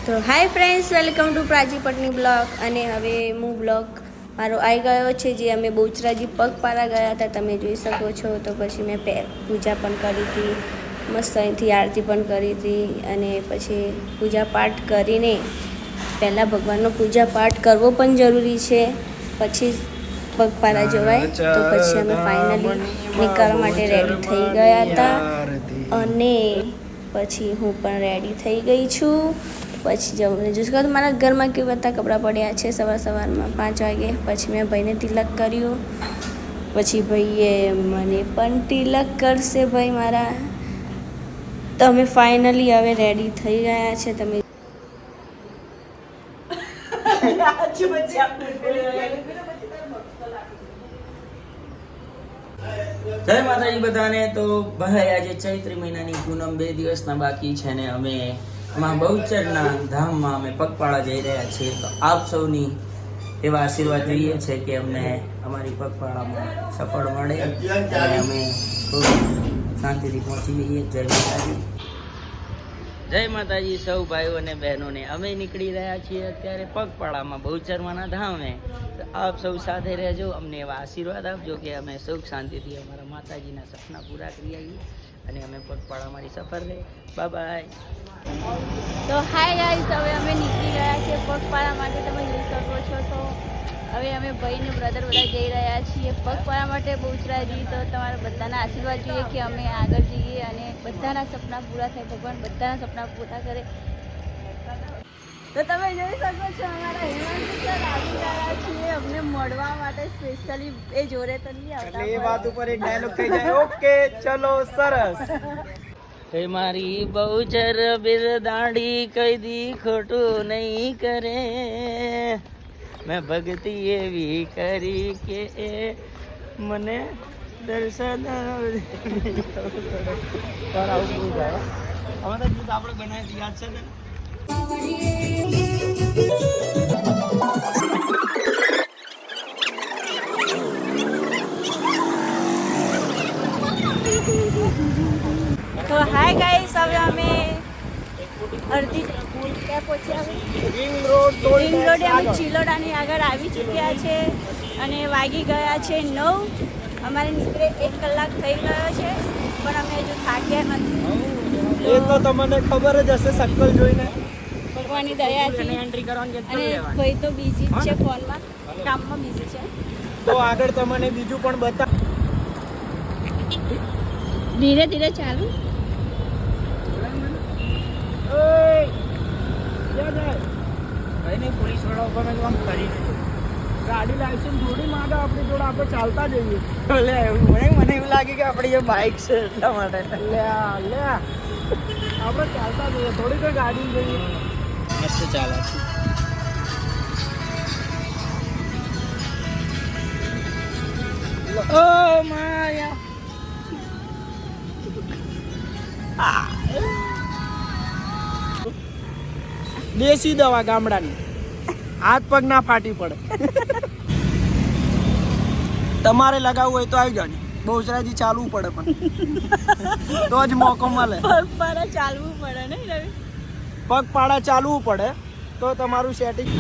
તો hi friends, welcome to Prachi Patni blog. અને હવે હું બ્લોગ મારો આવી ગયો છે. જે અમે બહુચરાજી પગપાળા ગયા હતા, તમે જોઈ શકો છો. તો પછી મેં પૂજા પણ કરી હતી, મસ્ત અહીંથી આરતી પણ કરી હતી. અને પછી પૂજા પાઠ કરીને પહેલાં ભગવાનનો પૂજા પાઠ કરવો પણ જરૂરી છે, પછી પગપાળા જવાય. તો પછી અમે ફાઇનલી નીકળવા માટે રેડી થઈ ગયા હતા. અને પછી હું પણ રેડી થઈ ગઈ છું. પછી જવું જોયું મારા ઘરમાં કેવા બધા કપડાં પડ્યા છે સવારમાં 5 વાગે. પછી મેં ભાઈને તિલક કર્યું, પછી ભાઈએ મને પણ તિલક કરશે ભાઈ મારા. તો અમે ફાઇનલી હવે રેડી થઈ ગયા છે. તમે જય માતાજી બધાને. તો ભાઈ આજે ચૈત્રી મહિનાની પૂનમ 2 દિવસના બાકી છે ને અમે બહુચરના ધામમાં અમે પગપાળા જઈ રહ્યા છીએ. તો આપ સૌની એવા આશીર્વાદ જોઈએ છે કે અમને અમારી પગપાળામાં સફળ મળે અને અમે ખૂબ શાંતિથી પહોંચી જઈએ. જય માતાજી. જય માતાજી સૌ ભાઈઓ અને બહેનોને. અમે નીકળી રહ્યા છીએ અત્યારે પગપાળામાં બહુચરમાના ધામે. તો આપ સૌ સાથે રહેજો, અમને એવા આશીર્વાદ આપજો કે અમે સુખ શાંતિથી અમારા માતાજીના સપના પૂરા કરી આવીએ અને અમે પગપાળા અમારી સફર રહે. Bye bye. તો હાય ગાઈસ, હવે અમે નીકળી ગયા છીએ પગપાળા માટે. તમે જોઈ શકો છો. તો હવે અમે ભાઈને બ્રધર બધા જઈ રહ્યા છીએ પગપાળા માટે બહુચરાજી. તો તમારા બધાના આશીર્વાદ જોઈએ કે અમે આગળ જઈએ અને બધાના સપના પૂરા થાય, ભગવાન બધાના સપના પૂરા કરે. તો તમે જોઈ શકો છો અમારા હેમાંશુ સર આવી રહ્યા છીએ અમને મળવા માટે સ્પેશિયલી. એ જોડે તો નહીં આવતા, એ વાત ઉપર એક ડાયલોગ થઈ જાય. ઓકે ચલો, સરસ. કઈ મારી બહુચર બિરદાડી કઈ દી ખોટું નહીં કરે. મેં ભક્તિ એવી કરી કે એ મને દર્શન આપણે બનાવી યાદ છે ને. તો હાય ગાઈસ, હવે અમે અડધી ક્યાં પહોંચ્યા? રિંગ રોડ રિંગ રોડે અમે ચિલોડાની આગળ આવી ચૂક્યા છે અને વાગી ગયા છે 9. અમારે નીકળે 1 કલાક થઈ ગયો છે, પણ અમે હજુ થાક્યા નથી. એ તો તમને ખબર જ હશે સર્કલ જોઈને. ભગવાનની દયાથી. એન્ટ્રી કરવાની અને ભાઈ તો બિઝી જ છે, ફોનમાં કામમાં બિઝી છે. તો આગળ તમને બીજું પણ બતા. ધીરે ધીરે ચાલુ. પોલીસ વાળા ઉપર આમ કરી ગાડી લાયસન્સ થોડી માંગે આપણી જોડે, આપણે ચાલતા જઈએ. મને એવું લાગે કે આપણી જે બાઇક છે એટલા માટે. આપણે ચાલતા જઈએ, થોડી કોઈ ગાડી જઈએ. મસ્ત ચાલે છે. ઓ માયા દેશી દવા ગામડાની, હાથ પગ ના ફાટી પડે. તમારે લગાવવું હોય તો આવી જાજો. બહુચરાજી ચાલવું પડે પણ તો જ મોકો મળે. પગપાળા ચાલવું પડે ને રવિ? પગપાળા ચાલવું પડે તો તમારું સેટિંગ.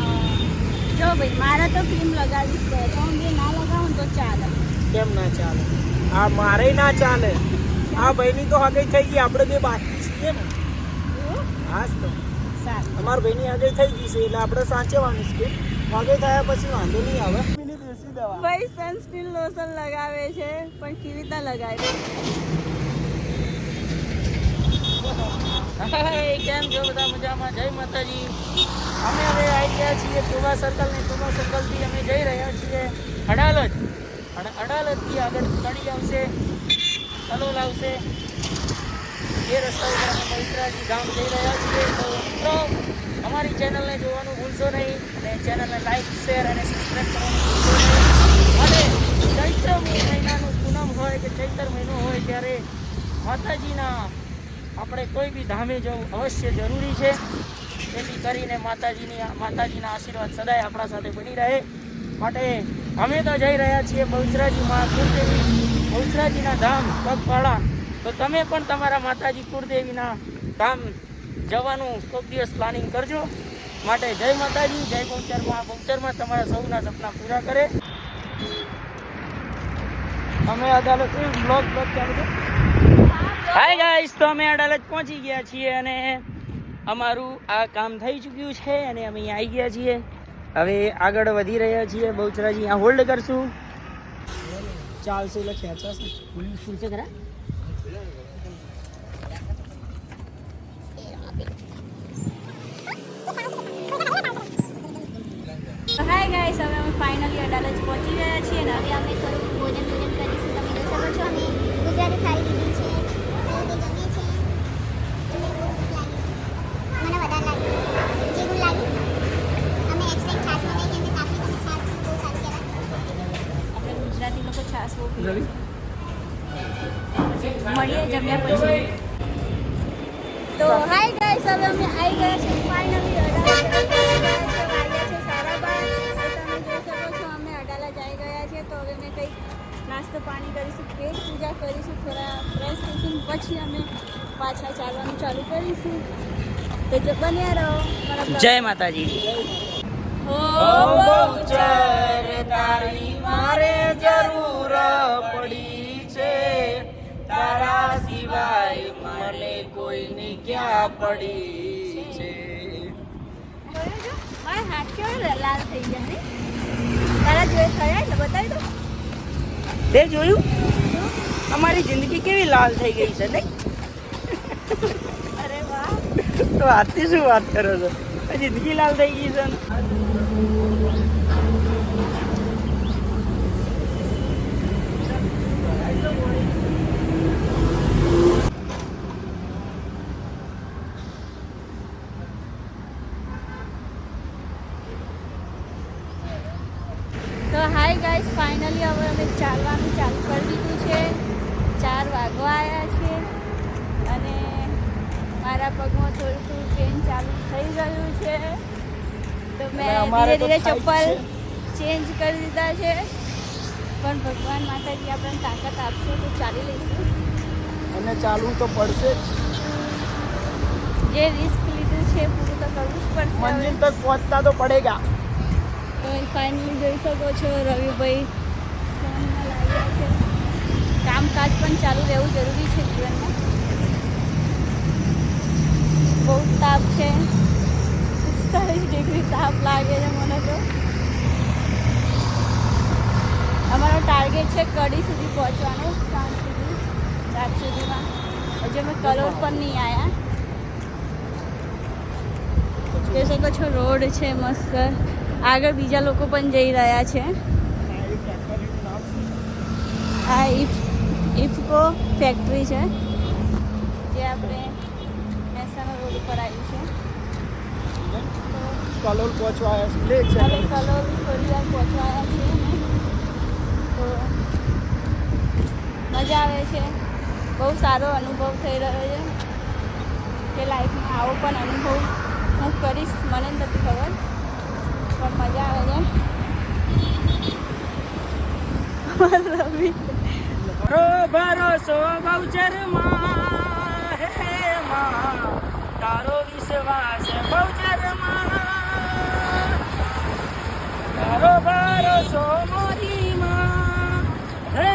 જો ભાઈ, મારે તો ક્રીમ લગાવી છે, તો હું બે ના લગાવું તો ચાલે. કેમ ના ચાલે? આ મારે ના ચાલે. આ ભાઈની તો હગાઈ થઈ ગઈ, આપણે બે બાકી છીએ ને. હા તો સારું. અમારા ભાઈની હગાઈ થઈ ગઈ છે એટલે આપણે સાચવવાની છે. હગાઈ થયા પછી વાંધો નહીં આવે. દેશી દવા ભાઈ સનસ્ક્રીન લોશન લગાવે છે, પણ કેવી રીતે લગાવે? કેમ છો બધા? મજામાં? જય માતાજી. અમે હવે આવી ગયા છીએ ટોબા સર્કલ ને ટોબા સર્કલથી અમે જઈ રહ્યા છીએ અડાલજ. અડાલજથી આગળ કડી આવશે, કલોલ આવશે. એ રસ્તા ઉપર અમે બહુચરાજી ગામ જઈ રહ્યા છીએ. તો મિત્રો, અમારી ચેનલને જોવાનું ભૂલશો નહીં અને ચેનલને લાઈક, શેર અને સબસ્ક્રાઈબ કરવાનું ભૂલશો નહીં. અને ચૈત્ર મહિનાનું પૂનમ હોય કે ચૈત્ર મહિનો હોય ત્યારે માતાજીના આપણે કોઈ બી ધામે જવું અવશ્ય જરૂરી છે. જેથી કરીને માતાજીના આશીર્વાદ સદાય આપણા સાથે બની રહે. માટે અમે તો જઈ રહ્યા છીએ બહુચરાજીમાં કુળદેવી બહુચરાજીના ધામ પગપાળા. તો તમે પણ તમારા માતાજી કુળદેવીના ધામ જવાનું કોઈક દિવસ પ્લાનિંગ કરજો. માટે જય માતાજી, જય બહુચરમાં તમારા સૌના સપના પૂરા કરે. અમે અદાલત બ્લોગ ચાલુ છે. હાય ગાઈસ, તો અમે અડાલજ પહોંચી ગયા છીએ અને અમારું આ કામ થઈ ચૂક્યું છે અને અમે અહીં આવી ગયા છીએ. હવે આગળ વધી રહ્યા છીએ. બહુચરાજી અહીંયા હોલ્ડ કરશું. ચાલશે એટલે ખેંચાશે. ફૂલ છે ખરા? હાય ગાઈસ, હવે અમે ફાઇનલી અડાલજ પહોંચી ગયા છીએ અને હવે અમે થોડું ભોજન કરીશું. તમે જોઈ શકો છો અમે ગુજરાતી થાળી લીધી છે. મને વધારે લાગી, જે ગુણ લાગી અમે એક્સ્ટ્રા છાશ મંગાવી કેમ કે કાફી તમે છાશ બહુ સારી કહેવાય. આપણે ગુજરાતી લોકો છાશ બહુ પીએ. મળીએ જમ્યા પછી. તો હાય ગાઈસ, હવે અમે આવી ગયા છીએ ફાઇનલી અડાલજ. વાગ્યા છે 12:30. તો તમે જોઈ શકો છો અમે અડાલજ આવી ગયા છીએ. તો હવે અમે કંઈક નાસ્તો પાણી કરીશું, પેટ પૂજા કરીશું, થોડા ફ્રેશ થઈશું, પછી અમે પાછા ચાલવાનું ચાલુ કરીશું. તો જો બન્યા રહો મારા blog. જય માતાજી. હો બહુચર તારી મારે જરૂર પડી છે, તારા સિવાય મને કોઈની ક્યાં પડી છે. જોયું જો? મારા હાથ કેવા લાલ થઈ ગયા ને? તારા જોઈ થયા એટલે બતાવી દો. તે જોયું? અમારી જિંદગી કેવી લાલ થઈ ગઈ છે નહીં? અરે વાહ. તો આજથી શું વાત કરો છો? જિંદગી લાલ થઈ ગઈ છે. તો હાય ગાઈસ, ફાઇનલી હવે અમે ચાલવાનું ચાલુ કરી દીધું છે. 4 વાગવા આવ્યા છે અને મારા પગમાં થોડું પેન ચાલુ થઈ ગયું છે. તો મેં અમારે ધીરે તો ધીરે થાય જ ચપ્પલ ચેન્જ કરી દીધા છે. પણ ભગવાન માતાજી આપણને તાકાત આપશે તો ચાલી લઈશું. અને ચાલવું તો પડશે જ. જે રિસ્ક લીધું છે પૂરું તો કરવું જ પડશે. મંજિલ તક પહોંચતા તો પડેગા. તો ફાઇનલી જોઈ શકો છો રવિભાઈ ફોનમાં લાગ્યા છે. કામકાજ પણ ચાલુ રહેવું જરૂરી છે જીવનમાં. બહુ તાપ છે, 45 ડિગ્રી તાપ લાગે છે મને તો. અમારો ટાર્ગેટ છે કડી સુધી પહોંચવાનો, સાંજ સુધી, રાત સુધીમાં. હજુ અમે કલોલ પણ નહીં આવ્યા. જોઈ શકો છો રોડ છે મસ્ત. આગળ બીજા લોકો પણ જઈ રહ્યા છે. આ ઇફકો ફેક્ટરી છે જે આપણે મહેસાણા રોડ ઉપર આવ્યું છે. કલોલ પહોંચવા આવ્યા છે. લેટ છે. હવે કલોલ થોડી વાર પહોંચવાયા છીએ અમે. તો મજા આવે છે. બહુ સારો અનુભવ થઈ રહ્યો છે કે લાઈફમાં આવો પણ અનુભવ હું કરીશ. મને નથી ખબર પણ મજા આવે છે. રવિ ભરોસો બહુચરમાં હે માં, તારો વિશ્વાસ બહુચરમાં, તારો ભરોસો મોરી માં હે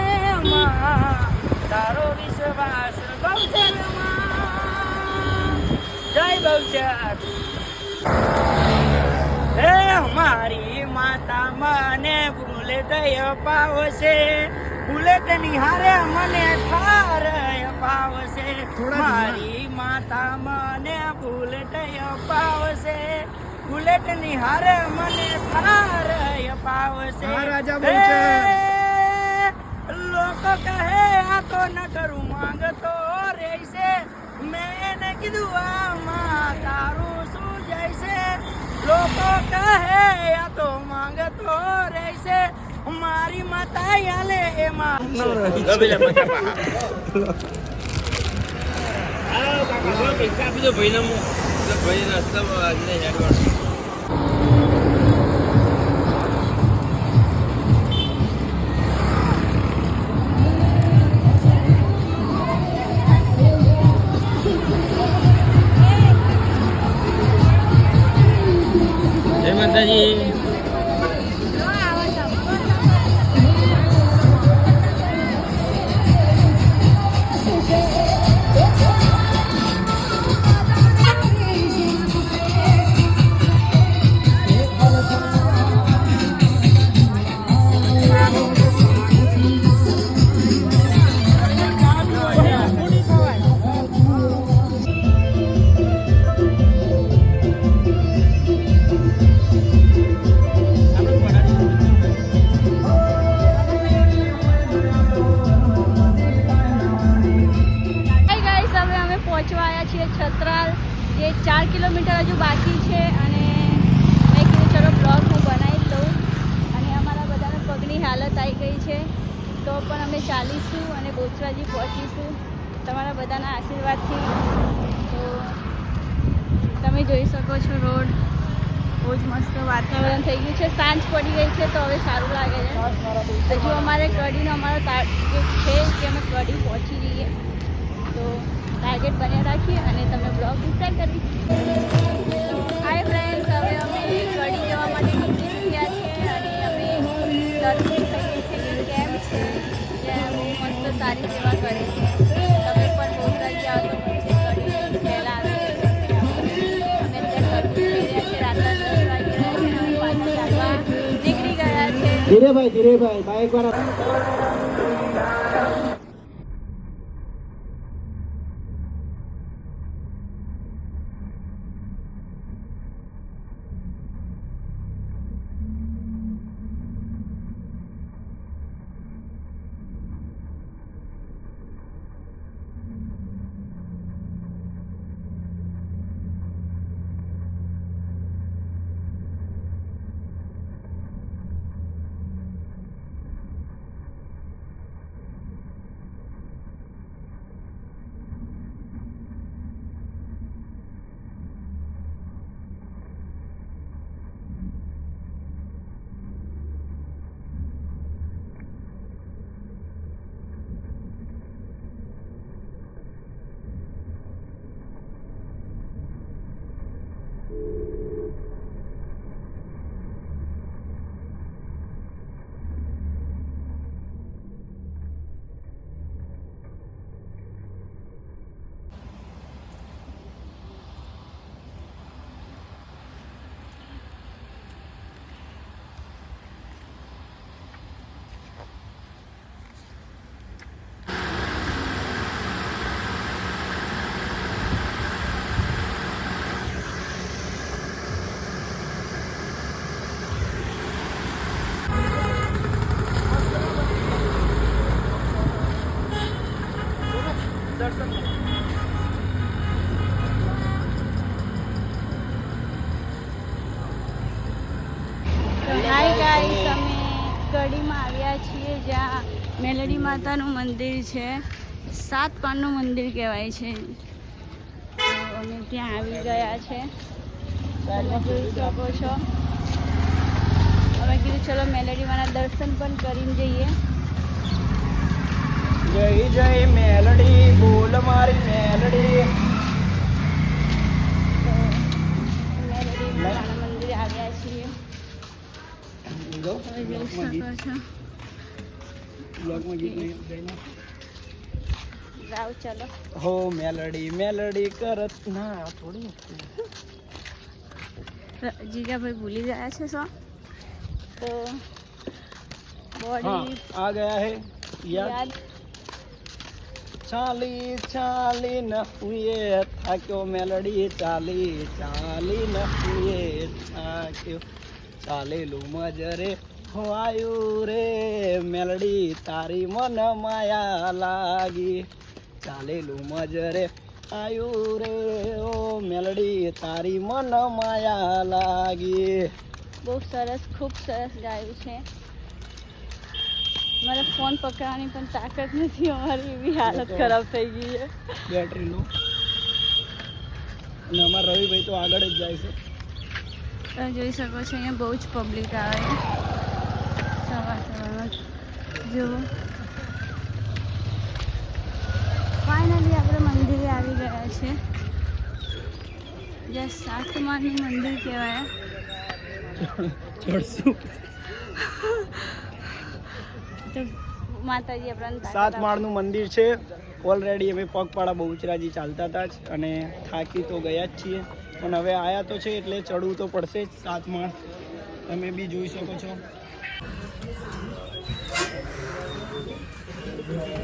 માં, તારો વિશ્વાસ બહુચરમાં. જય બહુચર. હે મારી માતા મને બુલેટ અપાવશે, બુલેટ નિહારે મને થાર અપાવશે. મારી માતા મને બુલેટ અપાવશે, બુલેટ નિહારે મને થાર અપાવશે. રાજા બહુચર. લોકો કહે આ તો ન કરું માંગતો રહેશે, મેં એને કીધું આમાં તારું શું જઈશે. લોકો કહે આ તો માંગતો રહેશે, મારી માતા આલે એમાં પૈસા આપી દો ભાઈને. ભાઈ રસ્તા આજને હેડવા માતાજી. પહોંચવા આવ્યા છીએ છત્રાલ, જે 4 કિલોમીટર હજુ બાકી છે અને મેં કીધું ચલો બ્લોગ હું બનાવી લઉં. અને અમારા બધાના પગની હાલત આવી ગઈ છે તો પણ અમે ચાલીશું અને બોચરાજી પહોંચીશું તમારા બધાના આશીર્વાદથી. તો તમે જોઈ શકો છો રોડ બહુ જ મસ્ત વાતાવરણ થઈ ગયું છે. સાંજ પડી ગઈ છે તો હવે સારું લાગે છે. હજુ અમારે કડીનો અમારો ટાર્ગેટ છે કે અમે કડી પહોંચી જઈએ, તો ટાર્ગેટ બને રાખીએ અને તમે બ્લોગ ડિસાઈડ કરી. હાય ફ્રેન્ડ્સ, હવે અમે કડી જવા માટે નીકળી ગયા છે અને અમે દર્શન કરીએ છીએ કેમ્પ છે જ્યાં બહુ મસ્ત સારી સેવા કરે છે. તમે પણ બોચરાજી આવો તો પછી કડી પહેલાં આવી જશે. અમે અત્યારે કડી જઈ રહ્યા છે, રાત્રે 10 વાગી રહ્યા છે. અમે પાછા ચાલવા નીકળી ગયા છે. ધીરે ભાઈ બાઇક વાળા. હાય ગાઈસ, અમે કડીમાં આવ્યા છીએ જ્યાં મેલડી માતાનું મંદિર છે. 7 પાનનું મંદિર કહેવાય છે. તો અમે ત્યાં આવી ગયા છે, તમે જોઈ શકો છો. અમે કીધું ચલો મેલડી માના દર્શન પણ કરીને જઈએ. જય જય મેલડી, બોલ મારી મેલડી. તો મેલડી માતાના મંદિરે આવ્યા છીએ, તમે જોઈ શકો છો. જાઓ ચલો. હો મેલડી કરત ના થોડી જીગાભાઈ ભૂલી ગયા છે શું? તો हाँ બોડી आ गया है याद. યાદ. चाली चाली न हुए थाक्यो मेलडी, चाली चाली न हुए थाक्यो, चालेलू मजरे हो आयु रे मेलडी, तारी मन माया लागी. चालेलू मजरे आयु रे ओ मेलडी, तारी मन माया લાગી. બહુ સરસ, ખૂબ સરસ ગાયું છે. મારે ફોન પકડવાની પણ તાકાત નથી, અમારી એવી હાલત ખરાબ થઈ ગઈ છે. બેટરી લો. અને અમારા રવિભાઈ તો આગળ જ જાય છે. તમે જોઈ શકો છો અહીંયા બહુ જ પબ્લિક આવે છે સવારમાં. જુઓ, ફાઇનલી આપણે મંદિરે આવી ગયા છે જ્યાં 7 માનું મંદિર કહેવાય. ચડશું. તો માતાજી આપણને 7 માળનું મંદિર છે. ઓલરેડી અમે પગપાળા બહુચરાજી ચાલતા હતા જ અને થાકી તો ગયા જ છીએ, પણ હવે આયા તો છે એટલે ચડવું તો પડશે જ. 7 માળ તમે બી જોઈ શકો છો.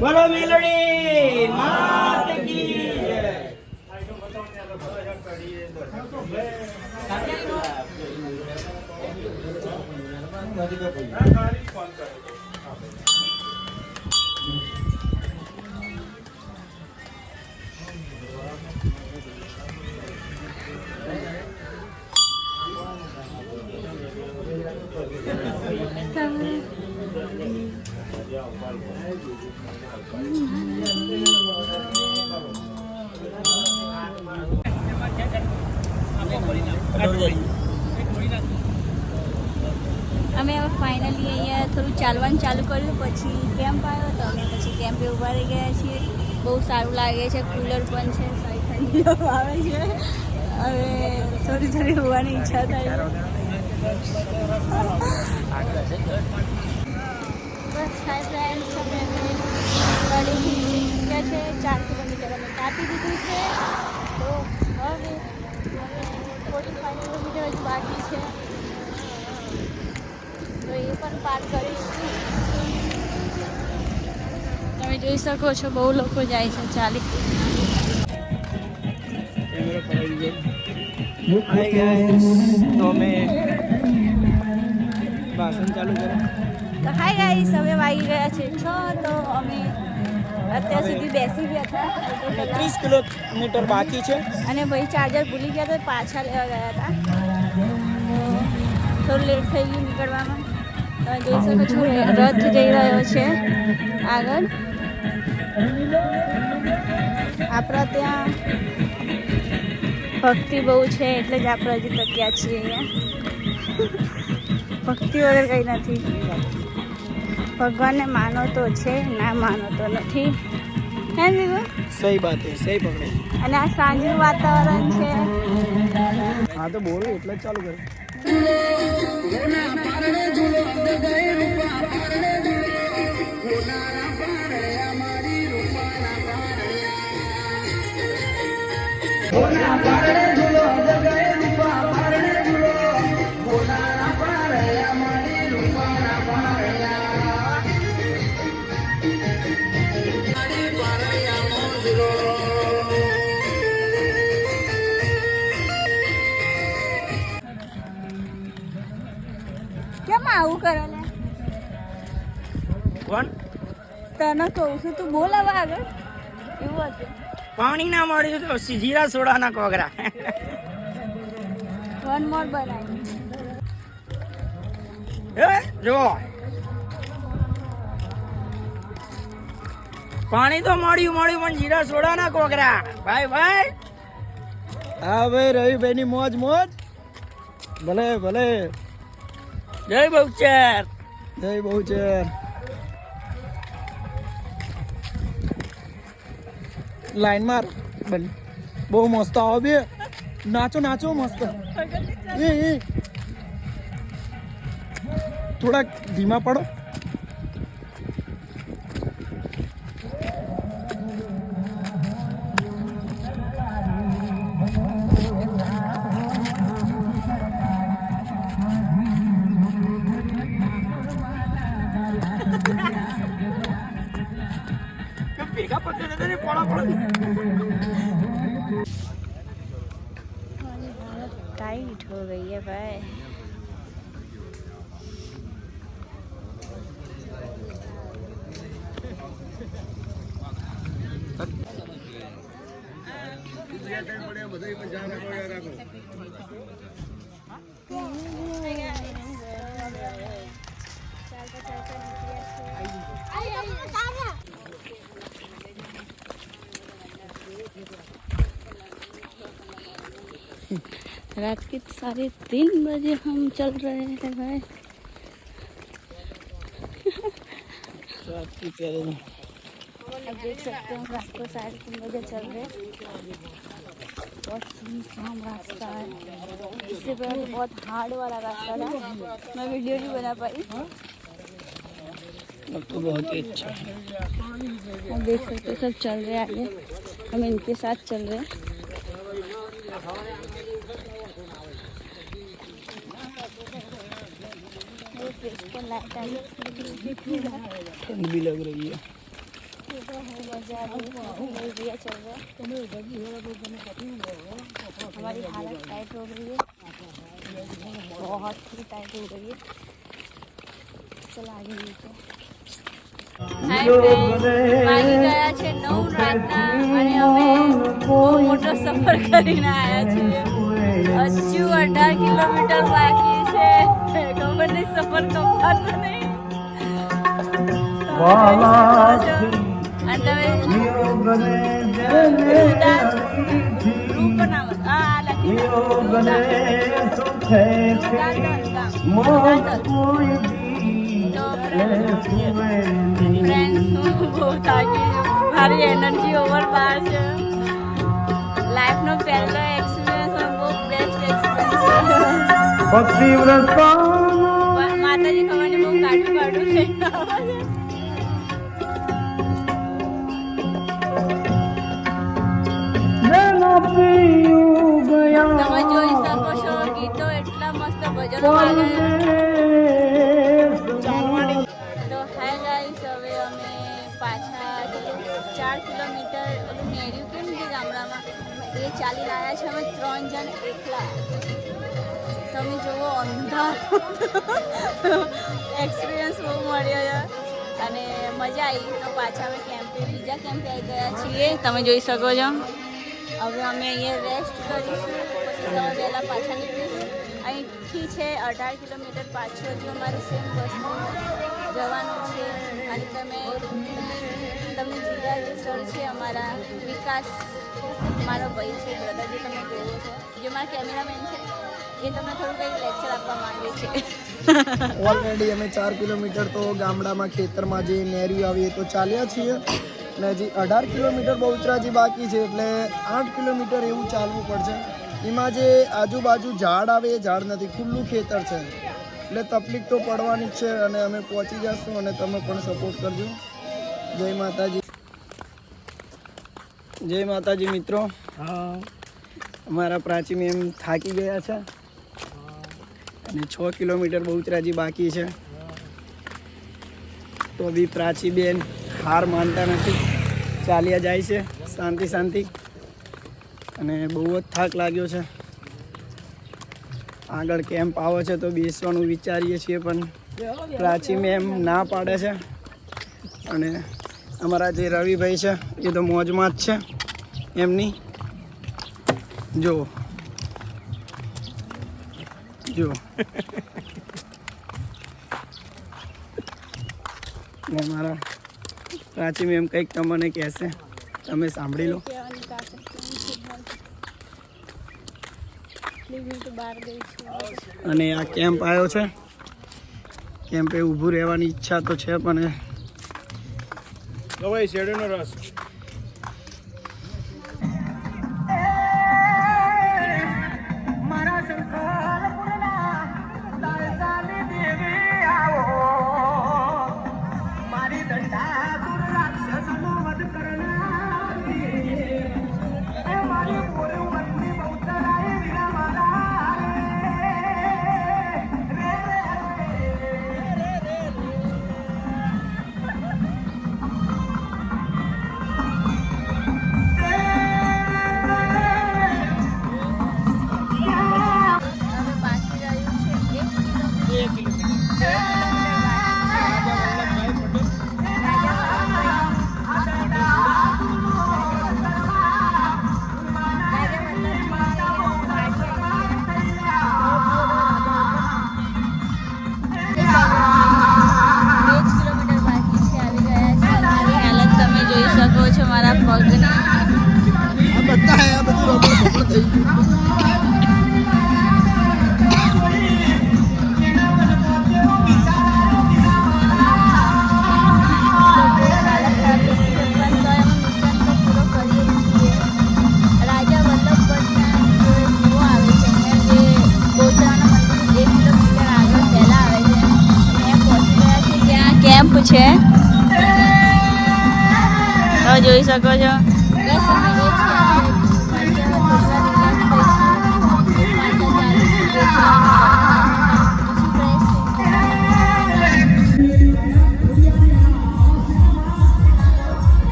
બોલો મેલડી માત કી જય. અમે હવે ફાઇનલી અહીંયા થોડું ચાલવાનું ચાલુ કર્યું, પછી કેમ્પ આવ્યો તો અમે પછી કેમ્પે ઊભા રહી ગયા છીએ. બહુ સારું લાગે છે, કુલર પણ છે, સારી ઠંડી હવા આવે છે. હવે થોડી થોડી હોવાની ઈચ્છા થાય. બસ હાય ફ્રેન્ડ્સ, અમે ગાડીથી ગયા છે. 4 કિલોમીટર અમે કાપી દીધું છે. તો હવે 45 કિલોમીટર જ બાકી છે, તો એ પણ પાર કરીશું. તમે જોઈ શકો છો બહુ લોકો જાય છે ચાલી. હાય ગાઈસ, તો અમે ભાષણ ચાલુ કરો. તો હાય ગાઈસ, હવે વાગી ગયા છે 6. તો અમે અત્યાર સુધી બેસી ગયા હતા 30 કિલોમીટર બાકી છે. અને ભાઈ ચાર્જર ભૂલી ગયા તો પાછા લેવા ગયા હતા. થોડું લેટ થઈ ગયું નીકળવામાં. તમે જોઈ શકો છો રથ જઈ રહ્યો છે આગળ. આપણા ત્યાં ભક્તિ બહુ છે એટલે જ આપણે હજી ટક્યા છીએ અહીંયા. ભક્તિ વગર કંઈ નથી. ભગવાનને માનો તો છે, ના માનો તો નથી. હે દીકુ? સહી બાત હે, સહી પકડે. અને આ સાંજનું વાતાવરણ છે. હા તો બોલો એટલે જ ચાલુ કરે. કેમ આવું કરે લે? કોણ? તને કહું છું, તું બોલ હવે આગળ. એવું હતું. પાણી ના મળ્યું તો જીરા સોડાના કોગરા. વન મોર બનાવી. જો પાણી તો મળ્યું પણ જીરા સોડાના કોગરા. ભાઈ ભાઈ, હા ભાઈ, રવિભાઈ ની મોજ મોજ. ભલે ભલે. જય બહુચર, જય બહુચર. લાઈન માર બન, બહુ મસ્ત આવો બે. નાચો નાચો મસ્ત. એ થોડાક ધીમા પડો. ભેગા પડते नहीं पड़ा टाइट हो गई है भाई. रात के 3:30 बजे हम चल रहे हैं भाई. अब देख सकते हो रात को 3:30 बजे चल रहे हैं. बहुत सुनसान रास्ता है, इससे पहले बहुत हार्ड वाला रास्ता था, मैं वीडियो नहीं बना पाई। अब तो बहुत ही अच्छा है। हम देख सकते हैं सब चल रहे हैं आगे, हम इनके साथ चल रहे हैं। ठंड भी लग रही है। मजा आ रही है, चल रहा है। हमारी हालत टाइट हो गई है, बहुत ही टाइट हो गई है। चल आगे नीचे। હાય ફ્રેન્ડ, વાગી ગયા છે 9 રાતના અને અમે બહુ મોટો સફર કરીને આવ્યા છીએ. હજુ 18 કિલોમીટર બાકી છે. ખબર નહીં સફર કપાતો નહીં. અને તમે ગ્રુપ બનાવો. આ લખી ફ્રેન્ડ્સ હું બહુ થાકી છું, મારી એનર્જી ઓવર બહાર છે. લાઈફનો પહેલો એક્સપિરિયન્સ બહુ બેસ્ટ એક્સપિરિયન્સ માતાજી ખબર નહીં બહુ કાઢું કાઢું છે. તમે જોઈ શકો છો ગીતો એટલા મસ્ત ભજનો વાગે. તો હાય ગાઈસ, હવે અમે પાછા 4 કિલોમીટર ઓલું નેર્યું કેમ છે ગામડામાં એ ચાલી રહ્યા છે. અમે 3 જણ એકલા. તમે જુઓ અંધાર. એક્સપિરિયન્સ બહુ મળ્યો છે અને મજા આવી. તો પાછા અમે બીજા કેમ્પે આવી ગયા છીએ, તમે જોઈ શકો છો. હવે અમે અહીંયા રેસ્ટ કરીશું, પછી સવારે વહેલા પાછા નીકળીશું. અહીંથી છે 18 કિલોમીટર પાછું હજુ અમારે સેમ બસમાં જવાનું છે. અને તમને જુદા સ્થળ છે અમારા વિકાસ, મારો ભાઈ છે, બ્રધર જે તમે જોવો છો, જે મારા કેમેરામેન છે, એ તમને થોડું કંઈક લેક્ચર આપવા માંગે છે. ઓલરેડી અમે 4 કિલોમીટર તો ગામડામાં ખેતરમાં જે નેરી આવી એ તો ચાલ્યા છીએ ને હજી 18 કિલોમીટર બહુચરાજી બાકી છે, એટલે 8 કિલોમીટર એવું ચાલવું પડશે. એમાં જે આજુબાજુ ઝાડ આવે એ ઝાડ નથી, ખુલ્લું ખેતર છે, એટલે તકલીફ તો પડવાની જ છે. અને અમે પહોંચી જઈશું અને તમે પણ સપોર્ટ કરજો. જય માતાજી. જય માતાજી મિત્રો. અમારા પ્રાચી મેમ થાકી ગયા છે અને 6 કિલોમીટર બહુચરાજી બાકી છે. તો બી પ્રાચી બેન હાર માનતા નથી, ચાલ્યા જાય છે શાંતિ શાંતિ. અને બહુ જ થાક લાગ્યો છે. આગળ કેમ્પ આવે છે તો બેસવાનું વિચારીએ છીએ, પણ પ્રાચી મેમ ના પાડે છે. અને અમારા જે રવિભાઈ છે એ તો મોજમાં જ છે એમની. જો જો ને મારા પ્રાચી મેમ કંઈક તમને કહેશે, તમે સાંભળી લો. અને આ કેમ્પ આવ્યો છે, કેમ્પે ઊભું રહેવાની ઈચ્છા તો છે, પણ શેરડીનો રસ છે. તમે જોઈ શકો છો.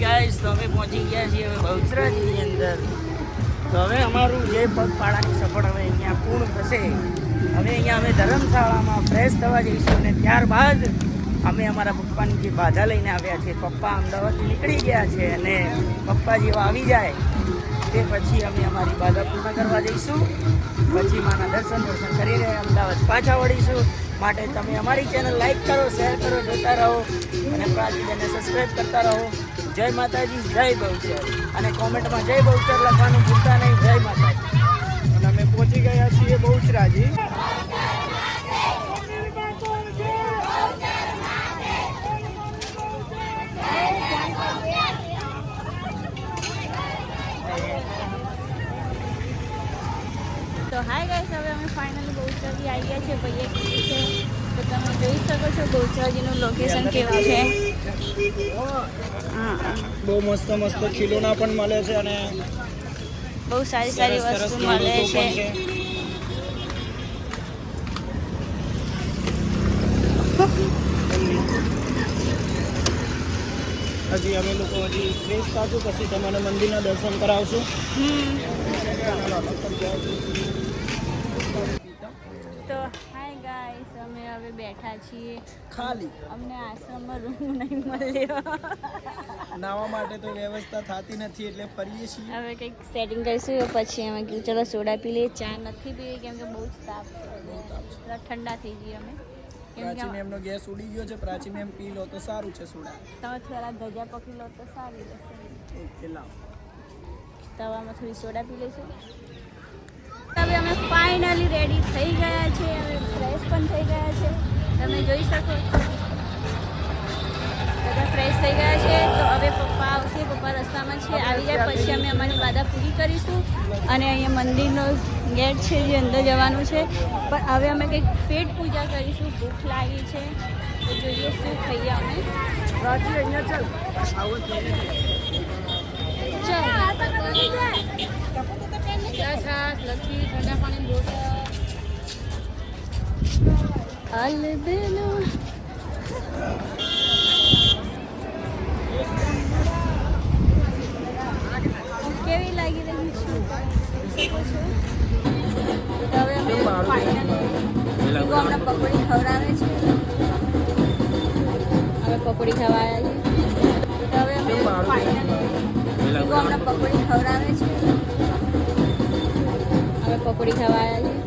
ગાઈસ તો અમે પહોંચી ગયા છીએ હવે બહુચરાજીની અંદર. તો હવે અમારું જે પગપાળાની સફળ હવે અહીંયા પૂર્ણ થશે. હવે અહીંયા અમે ધર્મશાળામાં ફ્રેશ થવા જઈશું અને ત્યારબાદ અમે અમારા પપ્પાની જે બાધા લઈને આવ્યા છે. પપ્પા અમદાવાદથી નીકળી ગયા છે અને પપ્પા જેવા આવી જાય તે પછી અમે અમારી બાધા પૂર્ણ કરવા જઈશું. પછી માના દર્શન કરીને અમદાવાદ પાછા વળીશું. માટે તમે અમારી ચેનલ લાઈક કરો, શેર કરો, જોતા રહો અને પ્રાચીને સબસ્ક્રાઈબ કરતા રહો. જય માતાજી, જય બહુચર. અને કોમેન્ટમાં જય બહુચર લખવાનું ભૂલતા નહીં. જય માતાજી. અને અમે પહોંચી ગયા છીએ બહુચરાજી. તો હાય ગાઈસ, હવે અમે ફાઇનલી બહુચરાજી આવી ગયા છે. ભાઈએ કીધું છે તો તમે જોઈ શકો છો બહુચરાજીનું લોકેશન કેવું છે. હા, બહુ મસ્ત મસ્ત ખીલોના પણ મળે છે અને બહુ સારી સારી સરસ વસ્તુ સરસ મળે ખેડૂતો છે. પણ હજી અમે લોકો હજી ફ્રેશ થશું પછી તમને મંદિરના દર્શન કરાવશું. તો હાય ગાઈસ, અમે હવે બેઠા છીએ. ખાલી અમને આશ્રમમાં રૂમ નહીં મળ્યો. નાવા માટે તો વ્યવસ્થા થતી નથી એટલે ફરીએ છીએ. હવે કંઈક સેટિંગ કરીશું પછી અમે કીધું ચલો સોડા પી લઈએ. ચા નથી પીવી કેમ કે બહુ જ તાપ છે. થોડા ઠંડા થઈ જઈએ અમે કેમ પ્રાચી કે મેમનો ગેસ ઉડી ગયો છે. પ્રાચી મેમ પી લો તો સારું છે સોડા. તમે થોડા ધજા પકડી લો તો સારી રહેશે. ઓકે લાવ. તવામાં થોડી સોડા પી લઈશું. હવે અમે ફાઇનલી રેડી થઈ ગયા છે. હવે ફ્રેશ પણ થઈ ગયા છે. તમે જોઈ શકો છો બધા ફ્રેશ થઈ ગયા છે. તો હવે પપ્પા આવશે. પપ્પા રસ્તામાં છે, આવી જાય પછી અમે અમારી બાધા પૂરી કરીશું. અને અહીંયા મંદિરનો ગેટ છે જે અંદર જવાનું છે. પણ હવે અમે કંઈક પેટ પૂજા કરીશું. ભૂખ લાગી છે તો જોઈએ શું ખાઈએ અમે. પ્રાચી અહીંયા ચાલ. આવો કેવી લાગી રહી છે હવે અમે ફાઇનલી અમને પકોડી ખવડાવે છે. હવે પકોડી ખાવા આવ્યા છે. હવે અમે ફાઇનલી અમને પકોડી ખવડાવે છે. હવે પકોડી ખાવા આવ્યા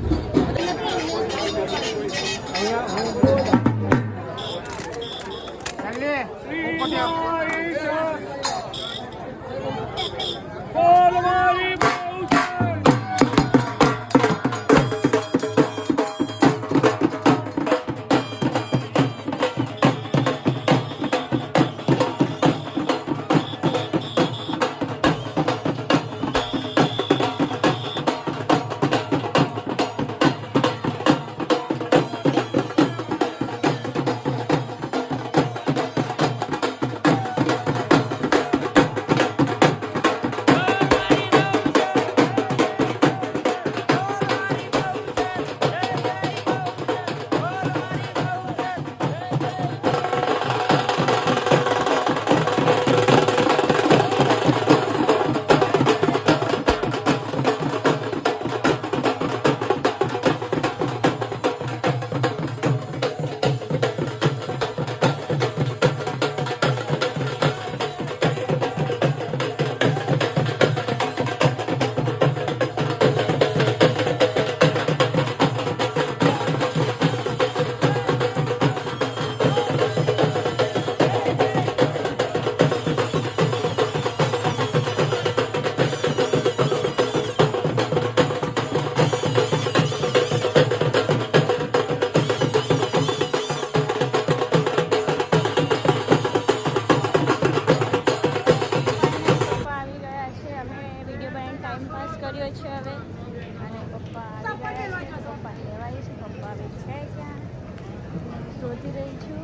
શોધી રહી છું.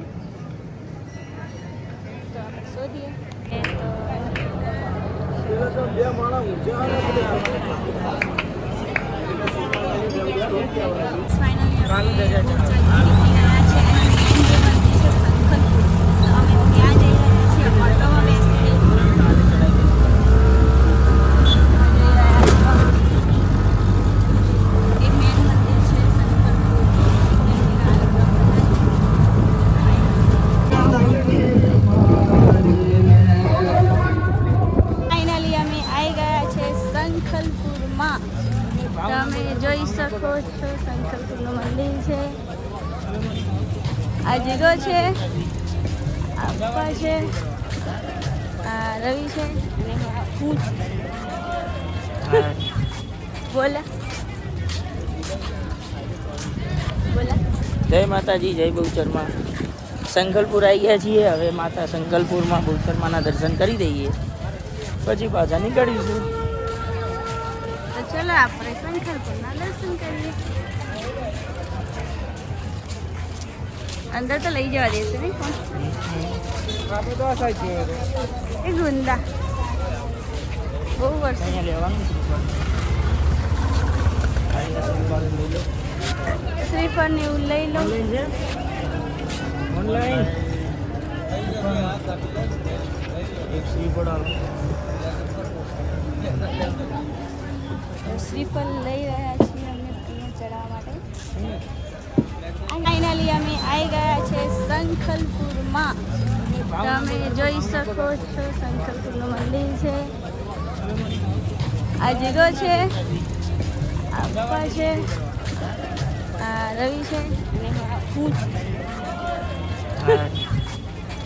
શોધીએ એ તો બે માણસ ઊંચા આવે ને ફાઇનલી અમે બહુચરાજી નીકળી રહ્યા છે અને મેન જે મંદિર છે સંખલપુર તો અમે ત્યાં જઈ રહ્યા છીએ ઓટોમાં બેસીને એ મેન મંદિર છે સંખલપુર ફાઇનલી અમે આવી ગયા છે સંખલપુરમાં. તમે જોઈ શકો છો સંખલપુરનું મંદિર છે. આ જીગો છે, આ પપ્પા છે, આ રવિ છે અને હું છું. બોલા બોલા. જય માતાજી, જય બહુચરમાં. સંખલપુર આવી ગયા છીએ. હવે માતા સંખલપુરમાં બહુચરમાના દર્શન કરી દઈએ, પછી પાછા નીકળીશું. તો ચલો આપણે સંખલપુરના દર્શન કરીએ. અંદર તો લઈ જવા દેશે ને કોણ? આપણે તો આ સાઈડ જઈએ તો એ ગુંદા બહુ વર્ષ અહીંયા લેવાનું શ્રીફળ ને એવું લઈ લો. ઓનલાઈન એક શ્રીફળ આવે. શ્રીફળ લઈ રહ્યા છીએ અમે ત્યાં ચડાવવા માટે. ફાઇનલી અમે આવી ગયા છે સંખલપુરમાં. તમે જોઈ શકો છો સંખલપુરનું મંદિર છે. આ જીગો છે, આ પપ્પા છે, આ રવિ છે અને હું છું.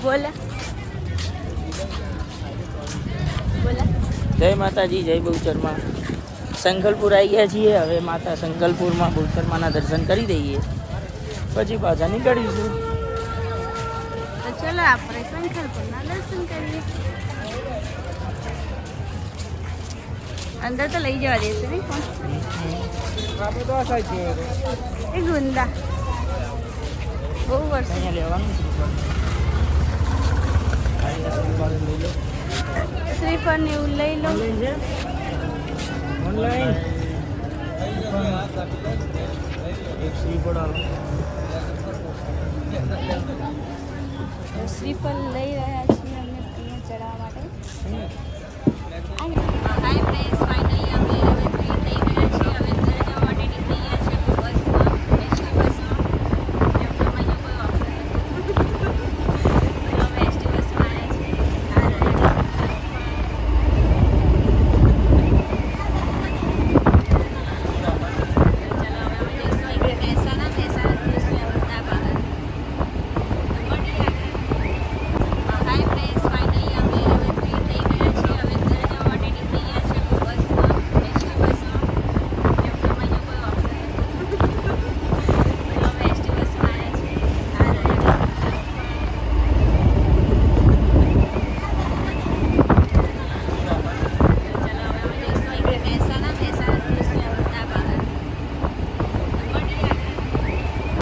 બોલા બોલા. જય માતાજી, જય બહુચરમાં. સંખલપુર આવી ગયા છીએ. હવે માતા સંખલપુરમાં બહુચરમાના દર્શન કરી દઈએ, પછી પાછા નીકળીશું. તો ચલો આપણે સંખલપુરના દર્શન કરીએ. અંદર તો લઈ જવા દેશે ને કોણ? આપણે તો આ સાઈડ જઈએ તો એ ગુંદા બહુ વર્ષ અહીંયા લેવાનું શ્રીફળ ને એવું લઈ લો. ઓનલાઈન એક શ્રીફળ આવે. શ્રીફળ લઈ રહ્યા છીએ અમે ત્યાં ચડાવવા માટે. Hi friends,